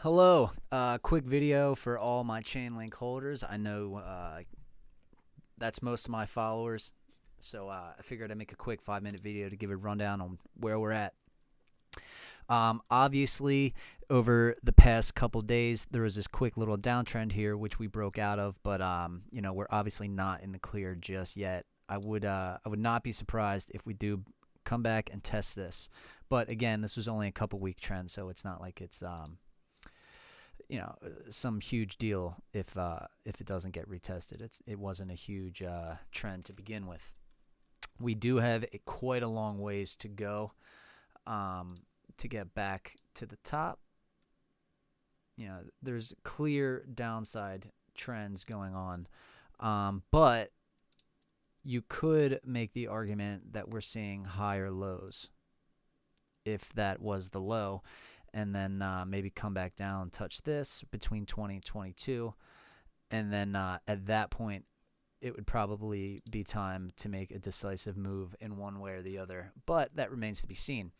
Hello, quick video for all my Chainlink holders. I know that's most of my followers, so I figured I'd make a quick 5-minute video to give a rundown on where we're at. Obviously, over the past couple days, there was this quick little downtrend here, which we broke out of, but we're obviously not in the clear just yet. I would not be surprised if we do come back and test this, but again, this was only a couple week trend, so it's not like it's some huge deal if it doesn't get retested. It wasn't a huge trend to begin with. We do have quite a long ways to go to get back to the top. There's clear downside trends going on, but you could make the argument that we're seeing higher lows if that was the low, and then maybe come back down, touch this between 20 and 22, and then at that point, it would probably be time to make a decisive move in one way or the other, but that remains to be seen.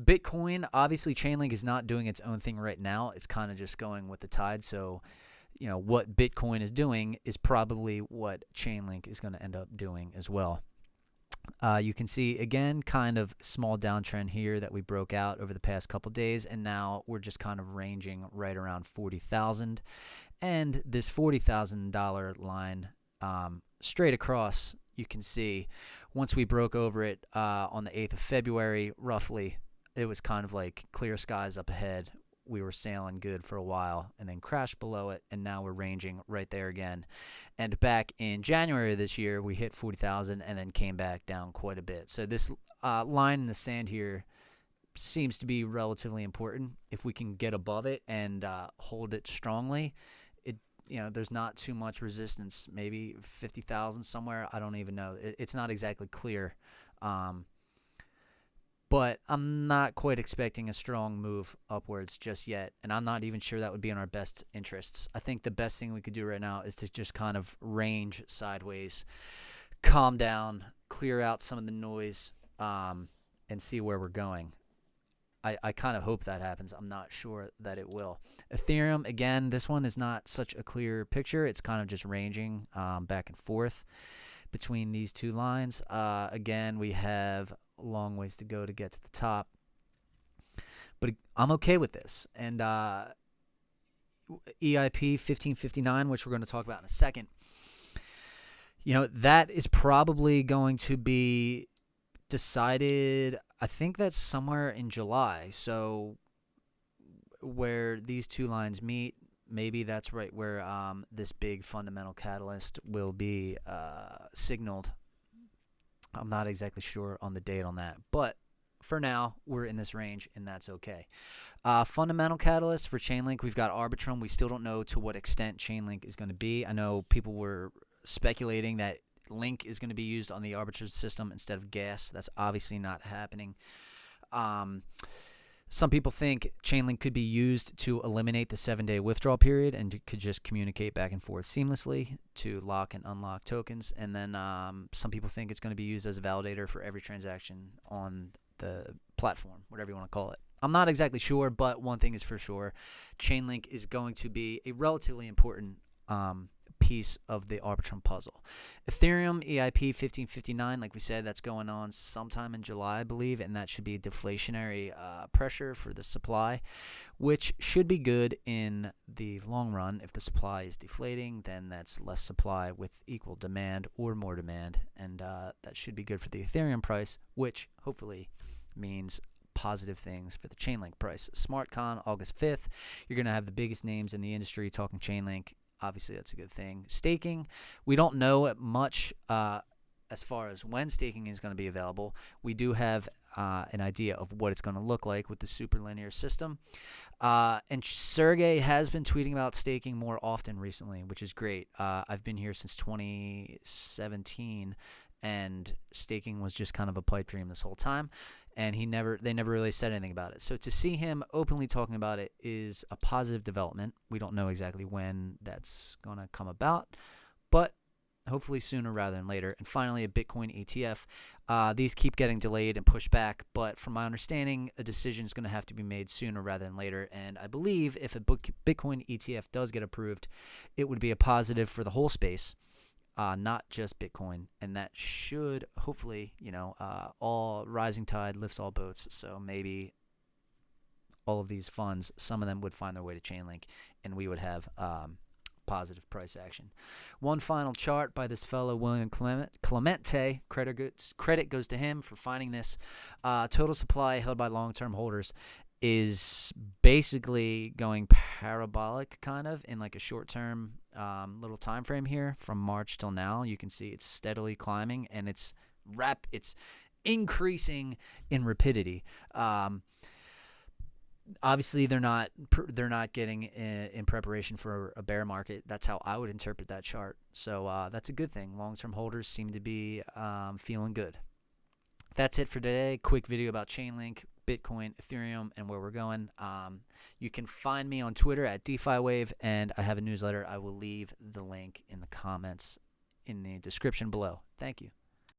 Bitcoin, obviously, Chainlink is not doing its own thing right now. It's kind of just going with the tide, so what Bitcoin is doing is probably what Chainlink is going to end up doing as well. You can see, again, kind of small downtrend here that we broke out over the past couple days, and now we're just kind of ranging right around 40,000. And this $40,000 line straight across, you can see, once we broke over it on the 8th of February, roughly, it was kind of like clear skies up ahead. We were sailing good for a while and then crashed below it, and now we're ranging right there again. And back in January of this year, we hit 40,000 and then came back down quite a bit. So this line in the sand here seems to be relatively important. If we can get above it and hold it strongly, there's not too much resistance, maybe 50,000 somewhere. I don't even know. It's not exactly clear. But I'm not quite expecting a strong move upwards just yet, and I'm not even sure that would be in our best interests. I think the best thing we could do right now is to just kind of range sideways, calm down, clear out some of the noise, and see where we're going. I kind of hope that happens. I'm not sure that it will. Ethereum, again, this one is not such a clear picture. It's kind of just ranging back and forth between these two lines. Again, we have long ways to go to get to the top, but I'm okay with this. And EIP 1559, which we're going to talk about in a second, that is probably going to be decided, I think that's somewhere in July. So where these two lines meet, maybe that's right where this big fundamental catalyst will be signaled. I'm not exactly sure on the date on that, but for now, we're in this range, and that's okay. Fundamental catalyst for Chainlink, we've got Arbitrum. We still don't know to what extent Chainlink is going to be. I know people were speculating that Link is going to be used on the Arbitrum system instead of gas. That's obviously not happening. Some people think Chainlink could be used to eliminate the 7-day withdrawal period and could just communicate back and forth seamlessly to lock and unlock tokens. And then some people think it's going to be used as a validator for every transaction on the platform, whatever you want to call it. I'm not exactly sure, but one thing is for sure. Chainlink is going to be a relatively important piece of the Arbitrum puzzle. Ethereum EIP 1559, like we said, that's going on sometime in July, I believe, and that should be deflationary pressure for the supply, which should be good in the long run. If the supply is deflating, then that's less supply with equal demand or more demand, and that should be good for the Ethereum price, which hopefully means positive things for the Chainlink price. SmartCon, August 5th, you're going to have the biggest names in the industry talking Chainlink. Obviously, that's a good thing. Staking, we don't know much as far as when staking is going to be available. We do have an idea of what it's going to look like with the superlinear system. And Sergey has been tweeting about staking more often recently, which is great. I've been here since 2017, and staking was just kind of a pipe dream this whole time, and they never really said anything about it. So to see him openly talking about it is a positive development. We don't know exactly when that's going to come about, but hopefully sooner rather than later. And finally, a Bitcoin ETF. These keep getting delayed and pushed back, but from my understanding, a decision is going to have to be made sooner rather than later. And I believe if a Bitcoin ETF does get approved, it would be a positive for the whole space, not just Bitcoin. And that should hopefully, all rising tide lifts all boats. So maybe all of these funds, some of them would find their way to Chainlink, and we would have positive price action. One final chart by this fellow William Clemente. Credit goes to him for finding this. Total supply held by long-term holders is basically going parabolic, kind of in like a short-term little time frame here from March till now. You can see it's steadily climbing, and it's increasing in rapidity. Obviously, they're not getting in preparation for a bear market. That's how I would interpret that chart. So that's a good thing. Long-term holders seem to be feeling good. That's it for today. Quick video about Chainlink, Bitcoin, Ethereum, and where we're going. You can find me on Twitter at DeFiWave, and I have a newsletter. I will leave the link in the comments in the description below. Thank you.